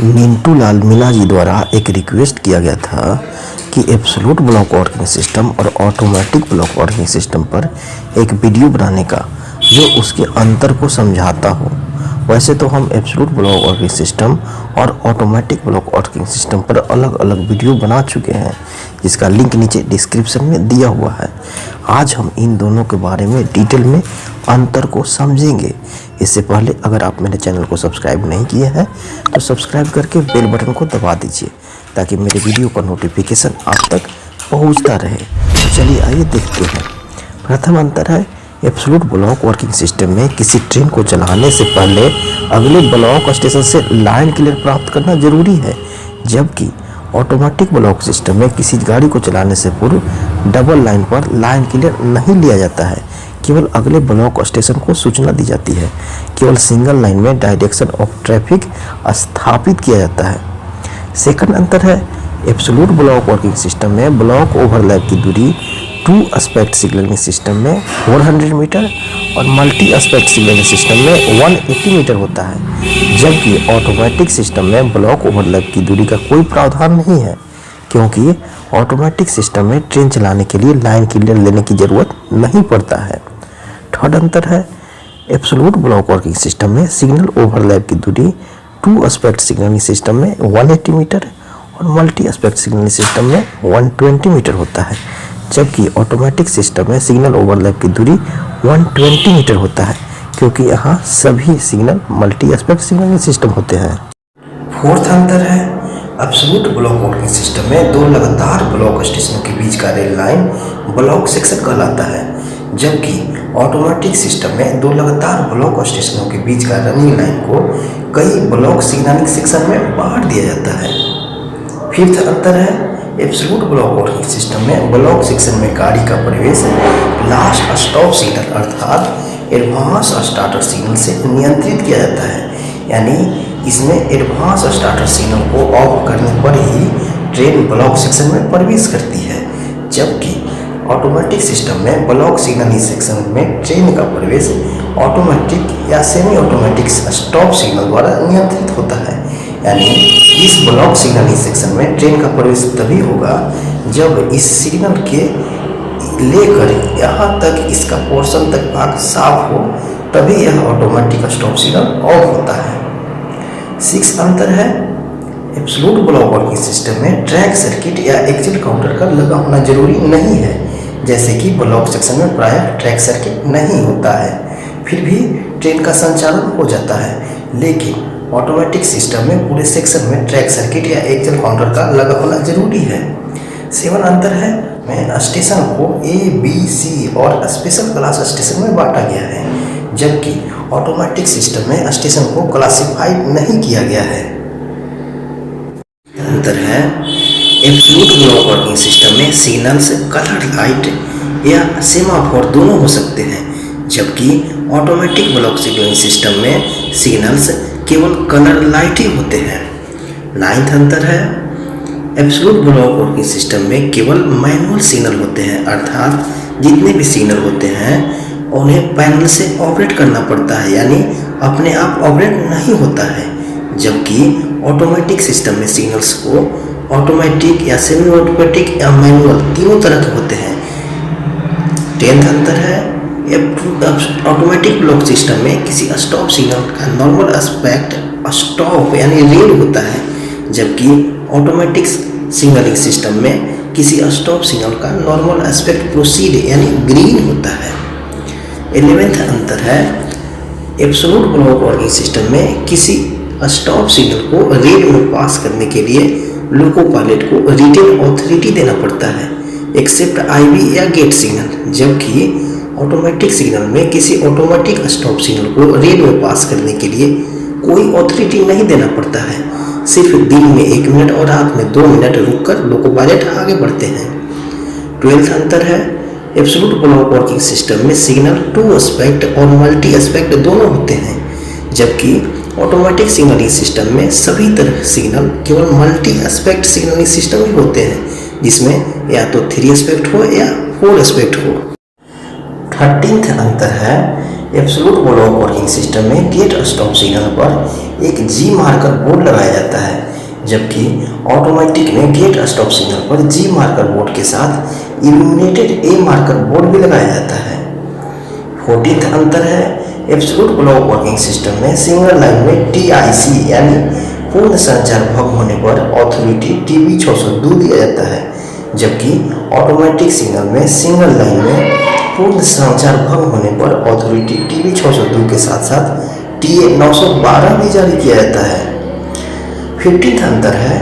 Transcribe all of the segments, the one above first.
मिंटू लाल मीणा जी द्वारा एक रिक्वेस्ट किया गया था कि एब्सोल्यूट ब्लॉक वर्किंग सिस्टम और ऑटोमेटिक ब्लॉक वर्किंग सिस्टम पर एक वीडियो बनाने का जो उसके अंतर को समझाता हो। वैसे तो हम एब्सोल्यूट ब्लॉक वर्किंग सिस्टम और ऑटोमेटिक ब्लॉक वर्किंग सिस्टम पर अलग अलग वीडियो बना चुके हैं, जिसका लिंक नीचे डिस्क्रिप्शन में दिया हुआ है। आज हम इन दोनों के बारे में डिटेल में अंतर को समझेंगे। इससे पहले अगर आप मेरे चैनल को सब्सक्राइब नहीं किए हैं तो सब्सक्राइब करके बेल बटन को दबा दीजिए ताकि मेरे वीडियो का नोटिफिकेशन आप तक पहुंचता रहे। तो चलिए आइए देखते हैं। प्रथम अंतर है एब्सोल्यूट ब्लॉक वर्किंग सिस्टम में किसी ट्रेन को चलाने से पहले अगले ब्लॉक स्टेशन से लाइन क्लियर प्राप्त करना जरूरी है, जबकि ऑटोमेटिक ब्लॉक सिस्टम में किसी गाड़ी को चलाने से पूर्व डबल लाइन पर लाइन क्लियर नहीं लिया जाता है, केवल अगले ब्लॉक स्टेशन को सूचना दी जाती है। केवल सिंगल लाइन में डायरेक्शन ऑफ ट्रैफिक स्थापित किया जाता है। सेकंड अंतर है एब्सोल्यूट ब्लॉक वर्किंग सिस्टम में ब्लॉक ओवरलैप की दूरी टू एस्पेक्ट सिग्नलिंग सिस्टम में 400 मीटर और मल्टी एस्पेक्ट सिग्नलिंग सिस्टम में 180 मीटर होता है, जबकि ऑटोमेटिक सिस्टम में ब्लॉक ओवरलैप की दूरी का कोई प्रावधान नहीं है, क्योंकि ऑटोमेटिक सिस्टम में ट्रेन चलाने के लिए लाइन क्लियर लेने की ज़रूरत नहीं पड़ता है। थर्ड अंतर है एब्सोल्यूट ब्लॉक वर्किंग सिस्टम में सिग्नल ओवरलैप की दूरी टू एस्पेक्ट सिग्नलिंग सिस्टम में 180 मीटर और मल्टी एस्पेक्ट सिग्नलिंग सिस्टम में 120 मीटर होता है, जबकि ऑटोमेटिक सिस्टम में सिग्नल ओवरलैप की दूरी 120 मीटर होता है, क्योंकि यहाँ सभी signal multi aspect signalling system होते हैं। फोर्थ अंतर है एब्सोल्यूट ब्लॉक वर्किंग सिस्टम में दो लगातार ब्लॉक स्टेशनों के बीच का रेल लाइन ब्लॉक सेक्शन कहलाता है, जबकि ऑटोमेटिक सिस्टम में दो लगातार ब्लॉक स्टेशनों के बीच का रनिंग लाइन को कई ब्लॉक सिग्नलिंग सेक्शन में बांट दिया जाता है। फिफ्थ अंतर है एब्सोल्यूट ब्लॉक वर्किंग सिस्टम में ब्लॉक सेक्शन में गाड़ी का प्रवेश लास्ट स्टॉप सिग्नल अर्थात एडवांस स्टार्टर सिग्नल से नियंत्रित किया जाता है, यानी इसमें एडवांस स्टार्टर सिग्नल को ऑफ करने पर ही ट्रेन ब्लॉक सेक्शन में प्रवेश करती है, जबकि ऑटोमेटिक सिस्टम में ब्लॉक सिग्नलिंग सेक्शन में ट्रेन का प्रवेश ऑटोमेटिक या सेमी ऑटोमेटिक स्टॉप सिग्नल द्वारा नियंत्रित होता है, यानी इस ब्लॉक सिग्नलिंग सेक्शन में ट्रेन का प्रवेश तभी होगा जब इस सिग्नल के लेकर यहाँ तक इसका पोर्शन तक भाग साफ हो, तभी यह ऑटोमेटिक स्टॉप सिग्नल ऑफ होता है। सिक्स अंतर है एब्सोल्यूट ब्लॉक वर्किंग सिस्टम में ट्रैक सर्किट या एक्सिल काउंटर का लगा होना जरूरी नहीं है, जैसे कि ब्लॉक सेक्शन में प्रायः ट्रैक सर्किट नहीं होता है, फिर भी ट्रेन का संचालन हो जाता है। लेकिन ऑटोमेटिक सिस्टम में पूरे सेक्शन में ट्रैक सर्किट या एक्सिल काउंटर का लगा होना जरूरी है। सेवन अंतर है में स्टेशन को ए, बी, सी और स्पेशल क्लास स्टेशन में बांटा गया है, जबकि ऑटोमेटिक सिस्टम में स्टेशन को क्लासिफाई नहीं किया गया है। अंतर है एब्सोल्यूट ब्लॉक वर्किंग सिस्टम में सिग्नल्स कलर लाइट या सेमाफोर दोनों हो सकते हैं, जबकि ऑटोमेटिक ब्लॉक सिग्नलिंग सिस्टम में सिग्नल्स केवल कलर लाइट ही होते हैं। नाइन्थ अंतर है एब्सोल्यूट ब्लॉक वर्किंग सिस्टम में केवल मैनुअल सिग्नल होते हैं, अर्थात जितने भी सिग्नल होते हैं उन्हें पैनल से ऑपरेट करना पड़ता है, यानी अपने आप ऑपरेट नहीं होता है, जबकि ऑटोमेटिक सिस्टम में सिग्नल्स को ऑटोमेटिक या सेमी ऑटोमेटिक या मैनुअल तीनों तरह के होते हैं। टेंथ अंतर है ऑटोमेटिक ब्लॉक सिस्टम में किसी स्टॉप सिग्नल का नॉर्मल एस्पेक्ट स्टॉप यानी रेड होता है, जबकि ऑटोमेटिक सिग्नलिंग सिस्टम में किसी स्टॉप सिग्नल का नॉर्मल एस्पेक्ट प्रोसीड यानी ग्रीन होता है। 11वां अंतर है एब्सोल्यूट ब्लॉक वर्किंग सिस्टम में किसी स्टॉप सिग्नल को रेड में पास करने के लिए लोको पायलट को रिटेन ऑथोरिटी देना पड़ता है, एक्सेप्ट आईवी या गेट सिग्नल, जबकि ऑटोमेटिक सिग्नल में किसी ऑटोमेटिक स्टॉप सिग्नल को रेड में पास करने के लिए कोई ऑथोरिटी नहीं देना पड़ता है, सिर्फ दिन में 1 मिनट और रात में 2 मिनट रुककर लोको पायलट आगे बढ़ते हैं। 12वां अंतर है एब्सोल्यूट ब्लॉक वर्किंग सिस्टम में सिग्नल टू एस्पेक्ट और मल्टी एस्पेक्ट दोनों होते हैं, जबकि ऑटोमेटिक सिग्नलिंग सिस्टम में सभी तरह सिग्नल केवल मल्टी एस्पेक्ट सिग्नलिंग सिस्टम ही होते हैं, जिसमें या तो 3 एस्पेक्ट हो या 4 एस्पेक्ट हो। 13वां अंतर है एब्सोल्यूट ब्लॉक वर्किंग सिस्टम में गेट स्टॉप सिग्नल पर एक जी मार्कर बोर्ड लगाया जाता है, जबकि ऑटोमेटिक में गेट स्टॉप सिग्नल पर जी मार्कर बोर्ड के साथ इल्यूमिनेटेड ए मार्कर बोर्ड भी लगाया जाता है। 14th अंतर है, एब्सोल्यूट ब्लॉक वर्किंग सिस्टम में सिंगल लाइन में TIC यानी पूर्ण संचार भंग होने पर अथॉरिटी TB 602 दिया जाता है, जबकि ऑटोमेटिक सिग्नल में सिंगल लाइन में पूर्ण संचार भंग होने पर अथॉरिटी TB 602 के साथ साथ TA 912 भी जारी किया जाता है। 15th अंतर है,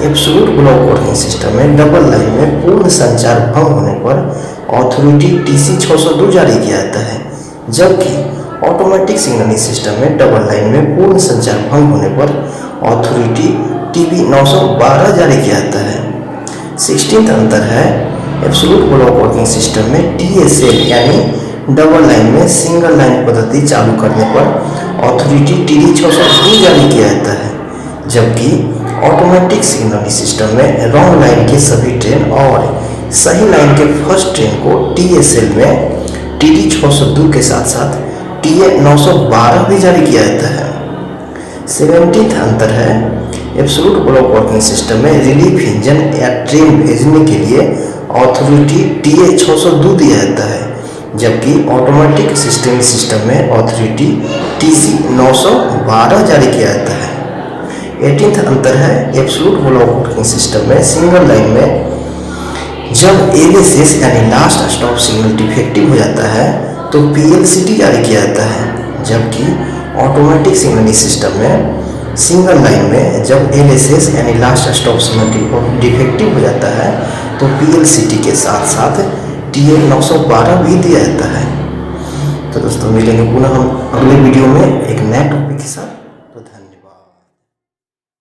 एब्सोल्यूट ब्लॉक वर्किंग सिस्टम में डबल लाइन में पूर्ण संचार भंग होने पर अथॉरिटी TC 602 जारी किया जाता है, जबकि ऑटोमेटिक सिग्नलिंग सिस्टम में डबल लाइन में पूर्ण संचार भंग होने पर अथॉरिटी TB 912 जारी किया जाता है। 16th अंतर है, एब्सोल्यूट ब्लॉक वर्किंग सिस्टम में TSL यानी डबल लाइन में सिंगल लाइन पद्धति चालू करने पर अथॉरिटी TD 602 जारी किया जाता है, जबकि ऑटोमेटिक सिग्नलिंग सिस्टम में रॉन्ग लाइन के सभी ट्रेन और सही लाइन के फर्स्ट ट्रेन को TSL में TD 602 के साथ साथ TA 912 भी जारी किया जाता है। 17th अंतर है, एब्सोल्यूट ब्लॉक वर्किंग सिस्टम में रिलीफ इंजन या ट्रेन भेजने के लिए अथॉरिटी TA 602 दिया जाता है, जबकि ऑटोमेटिक सिस्टम में अथॉरिटी TC 912 जारी किया जाता है। 18th अंतर है, एब्सोल्यूट ब्लॉक वर्किंग सिस्टम में सिंगल लाइन में जब LSS यानी लास्ट स्टॉप सिग्नल डिफेक्टिव हो जाता है तो PLCT जारी किया जाता है, जबकि ऑटोमेटिक सिग्नलिंग सिस्टम में सिंगल लाइन में जब LSS यानी लास्ट स्टॉप सिग्नल डिफेक्टिव हो जाता है तो PLCT के साथ साथ TA 912 भी दिया जाता है। तो दोस्तों मिलेंगे पुनः हम अगले वीडियो में एक नए टॉपिक के साथ।